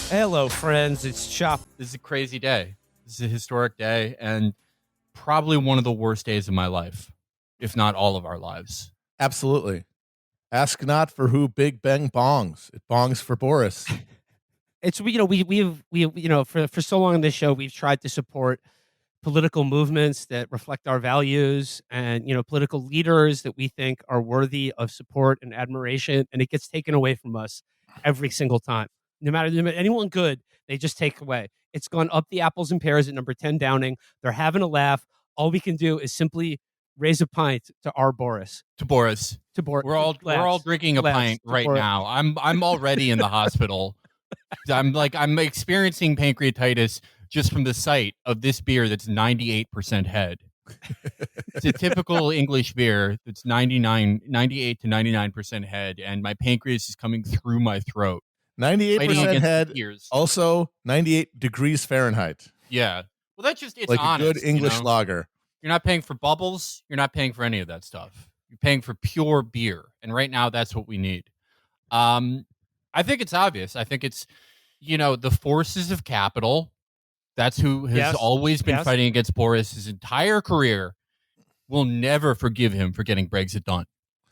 Hello, friends. It's Chapo. This is a crazy day. This is a historic day and probably one of the worst days of my life, if not all of our lives. Absolutely. Ask not for who Big Bang bongs. It bongs for Boris. It's we've for so long on this show we've tried to support political movements that reflect our values and political leaders that we think are worthy of support and admiration, and it gets taken away from us every single time. No matter anyone good, they just take away. It's gone up the apples and pears at number 10 Downing. They're having a laugh. All we can do is simply raise a pint to our Boris. To Boris. We're all drinking a pint right now. I'm already in the hospital. I'm experiencing pancreatitis just from the sight of this beer that's 98% head. It's a typical English beer that's 98 to 99% head, and my pancreas is coming through my throat. 98% head, also 98 degrees Fahrenheit. Yeah. Well, that's just, it's like honest. A good English lager. You're not paying for bubbles. You're not paying for any of that stuff. You're paying for pure beer. And right now, that's what we need. I think it's obvious. I think it's, the forces of capital. That's who has always been fighting against Boris his entire career. Will never forgive him for getting Brexit done.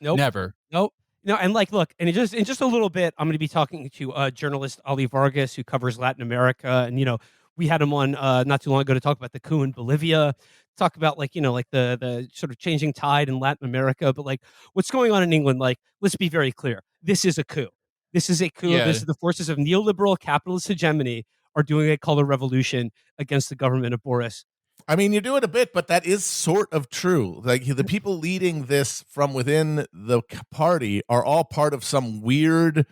Nope. Never. Nope. No, and look, and in just a little bit, I'm going to be talking to journalist Ali Vargas, who covers Latin America, and we had him on not too long ago to talk about the coup in Bolivia, talk about the sort of changing tide in Latin America, but what's going on in England. Let's be very clear, this is a coup. This is a coup. Yeah. This is the forces of neoliberal capitalist hegemony are doing a color revolution against the government of Boris. I mean, you do it a bit, but that is sort of true. The people leading this from within the party are all part of some weird,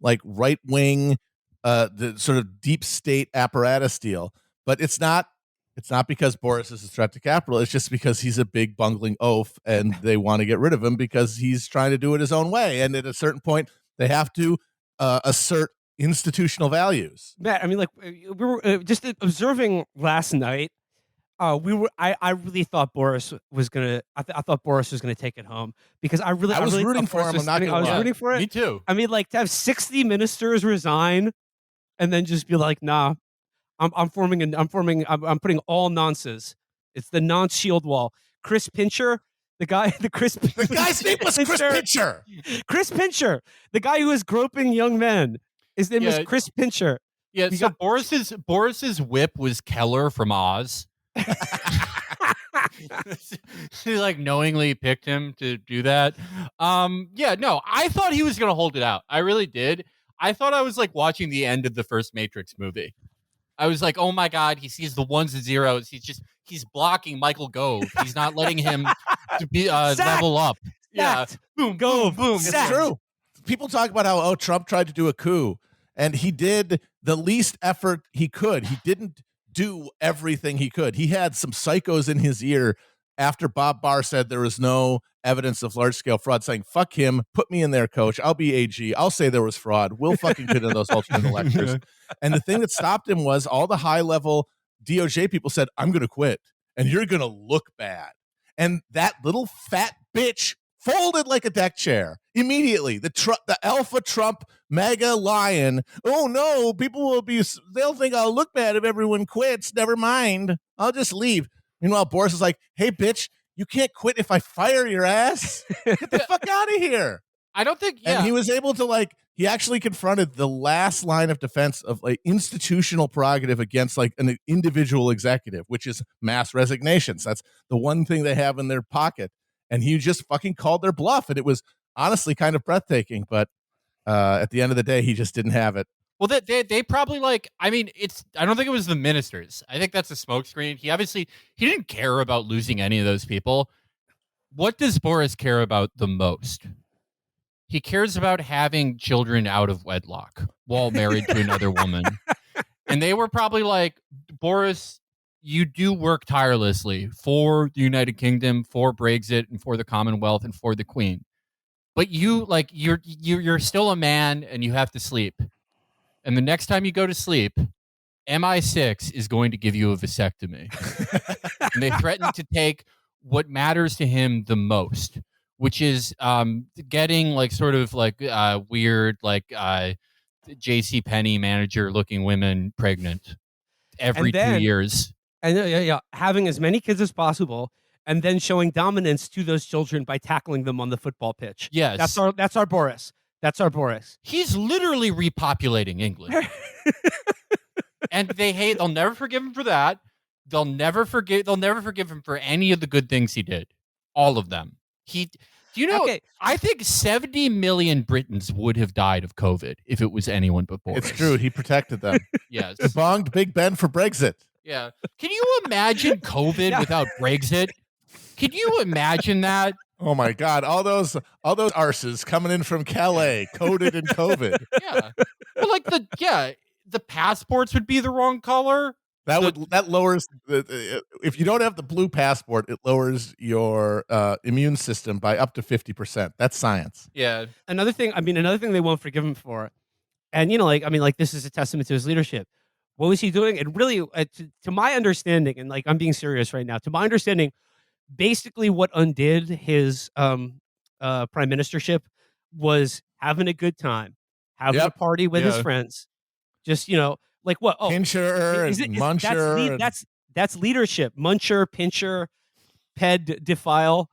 right wing, the sort of deep state apparatus deal. But it's not because Boris is a threat to capital. It's just because he's a big bungling oaf, and they want to get rid of him because he's trying to do it his own way. And at a certain point, they have to assert institutional values. Matt, I mean, we were just observing last night. I really thought Boris was gonna. I thought Boris was gonna take it home because I was really rooting for him. I was rooting for it. Me too. I mean, to have 60 ministers resign, and then just be like, "Nah, I'm putting all nonces. It's the nonce shield wall." Chris Pincher, the guy's name was Chris Pincher. Chris Pincher, the guy who is groping young men. His name is Chris Pincher. Yeah. So Boris's whip was Keller from Oz. She knowingly picked him to do that. I thought he was gonna hold it out. I really did. I thought I was watching the end of the first Matrix movie. I was like, oh my god, he sees the ones and zeros. He's blocking Michael Gove. He's not letting him to be level up. Yeah, boom, Gove, boom. It's true. People talk about how Trump tried to do a coup, and he did the least effort he could. He didn't do everything he could. He had some psychos in his ear after Bob Barr said there was no evidence of large-scale fraud, saying, fuck him, put me in there, coach. I'll be AG. I'll say there was fraud. We'll fucking get into those alternate electors. And the thing that stopped him was all the high-level DOJ people said, I'm going to quit, and you're going to look bad. And that little fat bitch folded like a deck chair immediately. The alpha Trump mega lion. Oh no, they'll think I'll look bad if everyone quits. Never mind, I'll just leave. Meanwhile, Boris is like, hey bitch, you can't quit if I fire your ass. Get the fuck out of here. I don't think. Yeah. And he was able to he actually confronted the last line of defense of institutional prerogative against an individual executive, which is mass resignations. That's the one thing they have in their pocket. And he just fucking called their bluff. And it was honestly kind of breathtaking. But at the end of the day, he just didn't have it. Well, they probably I don't think it was the ministers. I think that's a smokescreen. He didn't care about losing any of those people. What does Boris care about the most? He cares about having children out of wedlock while married to another woman. And they were probably Boris, you do work tirelessly for the United Kingdom, for Brexit, and for the Commonwealth, and for the Queen. But you're still a man, and you have to sleep. And the next time you go to sleep, MI6 is going to give you a vasectomy. And they threaten to take what matters to him the most, which is getting weird J.C. Penney manager looking women pregnant every And then- 2 years. And having as many kids as possible, and then showing dominance to those children by tackling them on the football pitch. Yes. That's our Boris. That's our Boris. He's literally repopulating England. And they'll never forgive him for that. They'll never forgive him for any of the good things he did. All of them. Okay. I think 70 million Britons would have died of COVID if it was anyone but Boris. It's true. He protected them. Yes. He bonged Big Ben for Brexit. Yeah. Can you imagine COVID without Brexit? Can you imagine that? Oh my God! All those arses coming in from Calais, coded in COVID. Yeah. Well, the passports would be the wrong color. That lowers if you don't have the blue passport, it lowers your immune system by up to 50%. That's science. Yeah. Another thing they won't forgive him for, and this is a testament to his leadership. What was he doing? And really, to my understanding, and I'm being serious right now, to my understanding, basically what undid his prime ministership was having a good time, having a party with his friends. Just, what? Oh, Pincher and Muncher. That's leadership. Muncher, Pincher, Ped, Defile,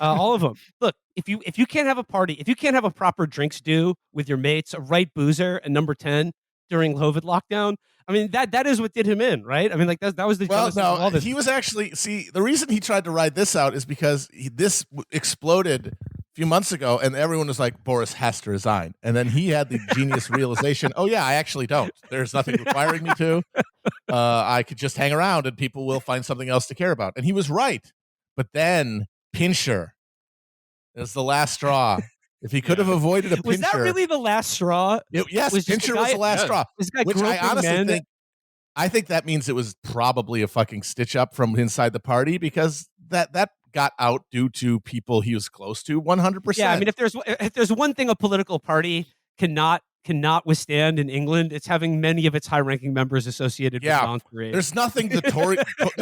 all of them. Look, if you can't have a party, if you can't have a proper drinks do with your mates, a right boozer and number 10 during COVID lockdown, that is what did him in, right? That was the genesis of all this. He was actually the reason he tried to ride this out is because this exploded a few months ago, and everyone was like, Boris has to resign. And then he had the genius realization, oh yeah, I actually don't. There's nothing requiring me to. I could just hang around and people will find something else to care about. And he was right. But then Pincher is the last straw. If he could have avoided a Pincher. Was that really the last straw? Yes, Pincher was the last straw. This guy which I honestly think that means it was probably a fucking stitch up from inside the party, because that got out due to people he was close to 100%. Yeah, if there's one thing a political party cannot withstand in England, it's having many of its high-ranking members associated with non-free. There's nothing the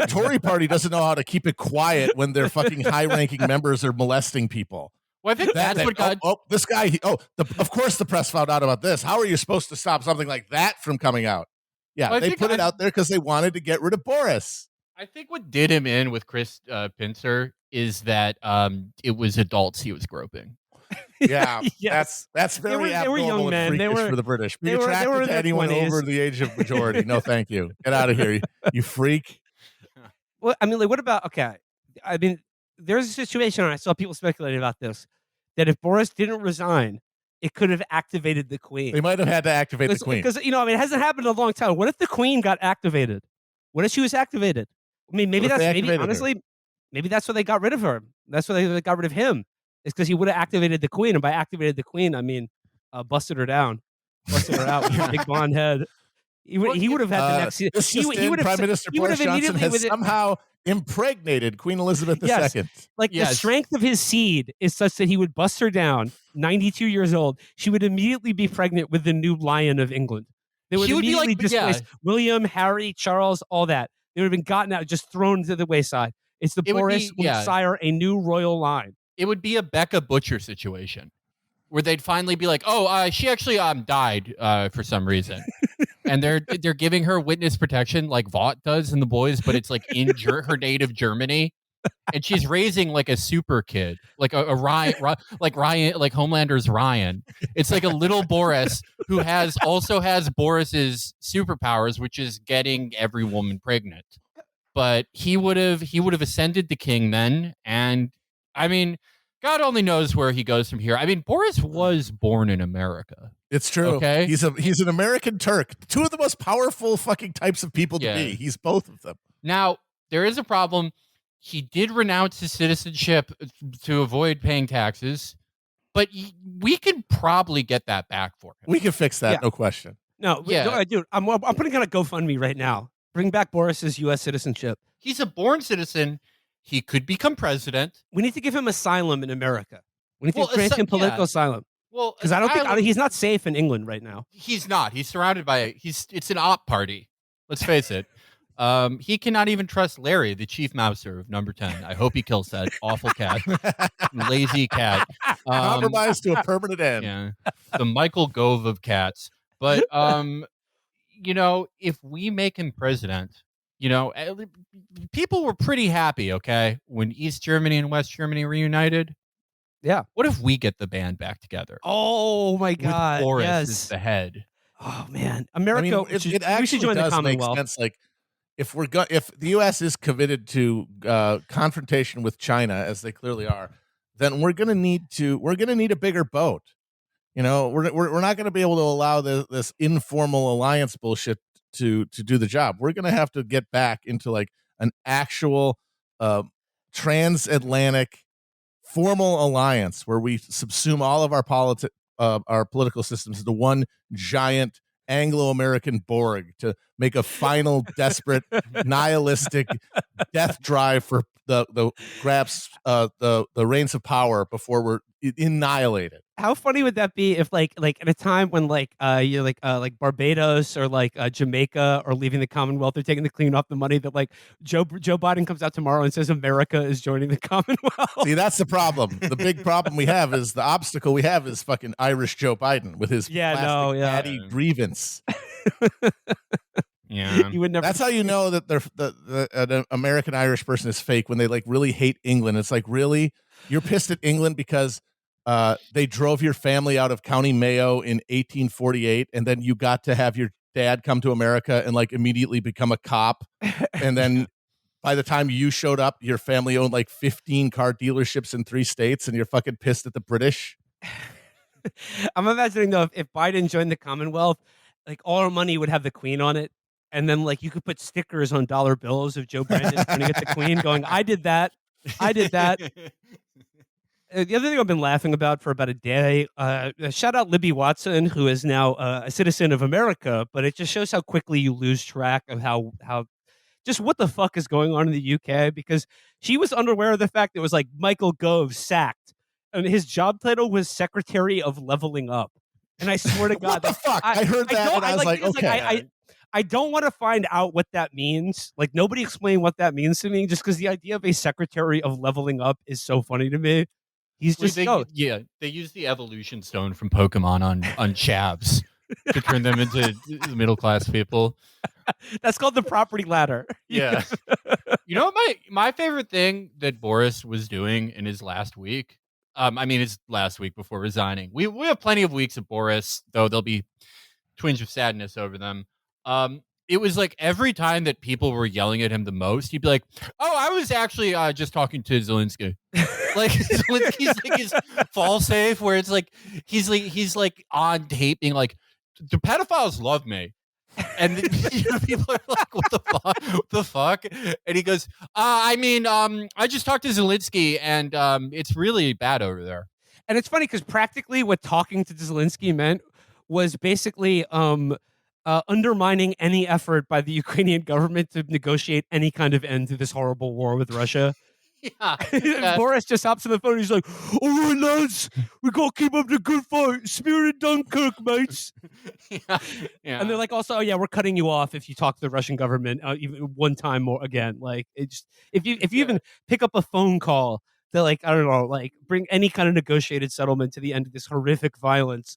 Tory party doesn't know how to keep it quiet when their fucking high-ranking members are molesting people. Well, I think that's what got... this guy... of course the press found out about this. How are you supposed to stop something like that from coming out? Yeah, well, they put it out there because they wanted to get rid of Boris. I think what did him in with Chris Pincer is that it was adults he was groping. Yeah, yes. that's very abnormal and freakish for the British. Be attracted to anyone over the age of majority. No, thank you. Get out of here, you freak. Well, what about... Okay, there's a situation, and I saw people speculating about this, that if Boris didn't resign, it could have activated the Queen. They might have had to activate the Queen. Because, it hasn't happened in a long time. What if the Queen got activated? What if she was activated? Maybe that's why they got rid of her. That's why they got rid of him. It's because he would have activated the Queen. And by activated the Queen, busted her down. Busted her out with a big blonde head. He would have had the next... Prime Minister Boris Johnson has somehow impregnated Queen Elizabeth II. Yes. The strength of his seed is such that he would bust her down, 92 years old. She would immediately be pregnant with the new Lion of England. They would immediately displace William, Harry, Charles, all that. They would have been gotten out, just thrown to the wayside. It's the Boris would sire a new royal line. It would be a Becca Butcher situation where they'd finally be like, she actually died for some reason. And they're giving her witness protection like Vought does in The Boys, but it's like in her native Germany. And she's raising like a super kid, like a Ryan, like Homelander's Ryan. It's like a little Boris who also has Boris's superpowers, which is getting every woman pregnant. But he would have ascended the king then, and God only knows where he goes from here. Boris was born in America. It's true. Okay, he's an American Turk. Two of the most powerful fucking types of people to be. He's both of them. Now there is a problem. He did renounce his citizenship to avoid paying taxes, but we can probably get that back for him. We can fix that, no question. No, dude, I'm putting on a GoFundMe right now. Bring back Boris's U.S. citizenship. He's a born citizen. He could become president. We need to give him asylum in America. We need to grant him political asylum. Well, because I don't think he's not safe in England right now. He's not. He's surrounded by it's an op party. Let's face it. He cannot even trust Larry, the chief mouser of number 10. I hope he kills that awful cat, lazy cat. Compromised to a permanent end. Yeah, the Michael Gove of cats. But if we make him president, people were pretty happy, okay, when East Germany and West Germany reunited. Yeah. What if we get the band back together Oh my with God. Boris as Yes. the head? Oh man. I America. mean, it we should actually join the does make Commonwealth. sense. Like, if the U.S. is committed to confrontation with China, as they clearly are, then we're gonna need a bigger boat. We're not going to be able to allow this informal alliance bullshit to do the job. We're going to have to get back into like an actual transatlantic formal alliance where we subsume all of our political systems into one giant Anglo-American Borg to make a final desperate nihilistic death drive for the grasp the reins of power before we're annihilated. How funny would that be if like at a time when like Barbados or like Jamaica are leaving the Commonwealth, they're taking the clean off the money, that like Joe Biden comes out tomorrow and says America is joining the Commonwealth. See, that's the problem. The big problem we have is the obstacle we have is fucking Irish Joe Biden with his plastic daddy grievance. Yeah, you would never. That's how you know that an American Irish person is fake, when they like really hate England. It's like, really, you're pissed at England because they drove your family out of County Mayo in 1848, and then you got to have your dad come to America and like immediately become a cop, and then by the time you showed up, your family owned like 15 car dealerships in 3 states, and you're fucking pissed at the British. I'm imagining though, if Biden joined the Commonwealth, like all our money would have the Queen on it, and then like you could put stickers on dollar bills of Joe Brandon pointing at the Queen, going, "I did that, I did that." The other thing I've been laughing about for about a day, shout out Libby Watson, who is now a citizen of America, but it just shows how quickly you lose track of how just what the fuck is going on in the UK, because she was unaware of the fact that it was like Michael Gove sacked, and his job title was Secretary of Leveling Up. And I swear to God, what the fuck? I heard that and I was like, okay. I don't want to find out what that means. Like, nobody explained what that means to me, just because the idea of a Secretary of Leveling Up is so funny to me. He's just they use the evolution stone from Pokemon on chavs to turn them into middle class people. That's called the property ladder. Yeah. You know what my favorite thing that Boris was doing in his last week? His last week before resigning. We have plenty of weeks of Boris, though there'll be twinge of sadness over them. It was like every time that people were yelling at him the most, he'd be like, "Oh, I was actually just talking to Zelensky." Like Zelensky's like his fall safe, where it's like he's like on tape being like, "The pedophiles love me," and people are like, "What the fuck? What the fuck?" And he goes, I just talked to Zelensky, and it's really bad over there." And it's funny because practically what talking to Zelensky meant was basically undermining any effort by the Ukrainian government to negotiate any kind of end to this horrible war with Russia. Yeah. Boris just hops on the phone and he's like, "All right, lads, we got to keep up the good fight. Spirit Dunkirk, mates." Yeah. And they're like, also, "Oh, yeah, we're cutting you off if you talk to the Russian government even one time more again." Like, it's if you even pick up a phone call to, like, I don't know, like bring any kind of negotiated settlement to the end of this horrific violence,